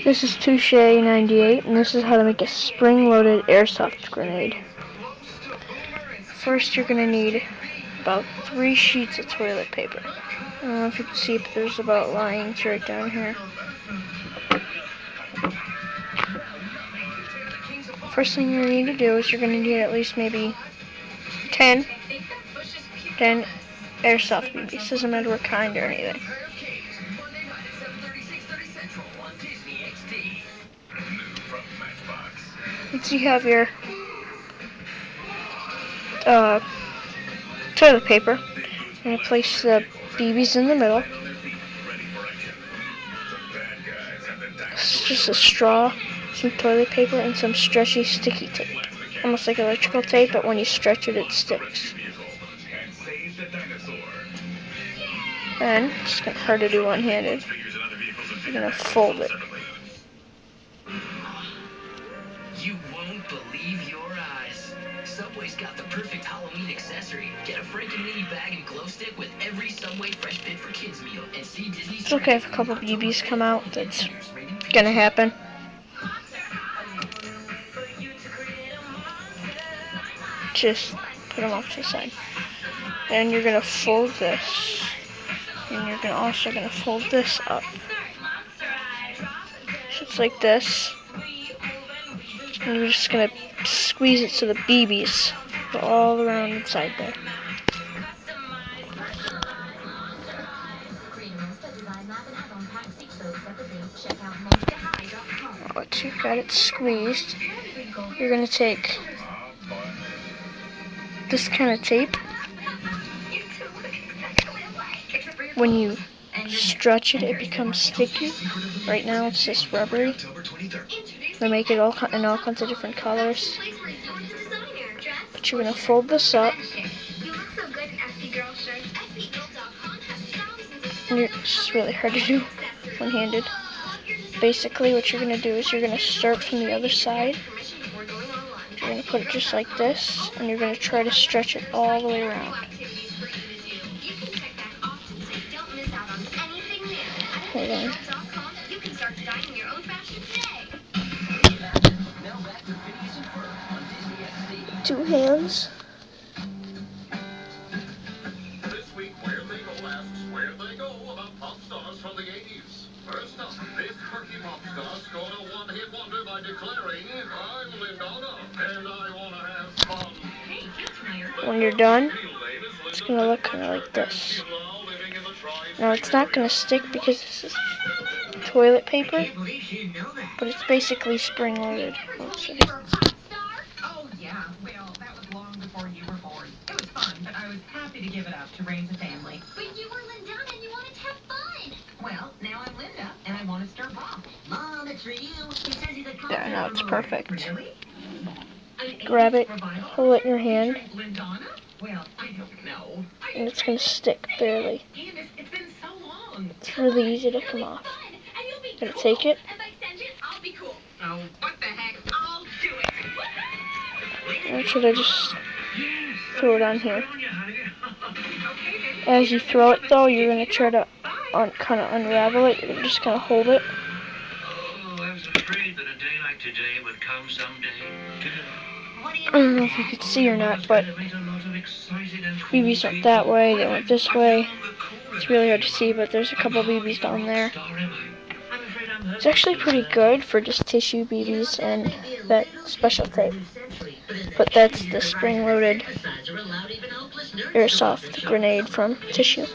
This is Touche 98, and this is how to make a spring-loaded airsoft grenade. First, you're going to need about 3 sheets of toilet paper. I don't know if you can see, but there's about lines right down here. First thing you need to do is you're going to need at least maybe 10 airsoft BBs. Doesn't matter what kind or anything. Once you have your toilet paper, you're going to place the BBs in the middle. It's just a straw, some toilet paper, and some stretchy sticky tape. Almost like electrical tape, but when you stretch it, it sticks. And it's kind of hard to do one-handed. You're going to fold it. You won't believe your eyes. Subway's got the perfect Halloween accessory. Get a Franken mini bag and glow stick with every Subway Fresh Fit for Kids meal. And see Disney. It's okay if a couple BBs come out. That's gonna happen. Just put them off to the side. Then you're gonna fold this, and you're also gonna fold this up. So it's like this. And you're just gonna squeeze it so the BBs go all around inside there. Once you've got it squeezed, you're gonna take this kind of tape. When you stretch it, it becomes sticky. Right now it's just rubbery. They make it in all kinds of different colors. But you're going to fold this up. And it's really hard to do one-handed. Basically what you're going to do is you're going to start from the other side. You're going to put it just like this, and you're going to try to stretch it all the way around. Okay. 2 hands. This week, Where They Go asks where they go about pop stars from the 80s. First up, this quirky pop star scored a one-hit wonder by declaring, "I'm Lindana, and I want to have fun." When you're done, it's going to look kind of like this. Now, it's not going to stick because this is toilet paper, but it's basically spring-loaded. Oh, yeah. Well, that was long before you were born. It was fun, but I was happy to give it up to raise a family. But you were Lindana and you wanted to have fun. Well, now I'm Linda, and I want to stir pop. Mom, it's for you. He says he's a Yeah, now it's perfect. Really? Grab it, hold it in your hand, Lindana? Well, I don't know. and it's going to stick barely. Candace, it's been so long. It's really easy to come off. Gonna take it. And by extension, I'll be cool. Oh, what the heck? I'll do it. Or should I just throw it on here? As you throw it, though, you're going to try to kind of unravel it. You're just going to hold it. Oh, I was afraid that a day like today would come someday. I don't know if you could see or not, but BBs went that way, they went this way. It's really hard to see, but there's a couple BBs down there. It's actually pretty good for just tissue BBs and that special tape. But that's the spring-loaded airsoft grenade from Tissue.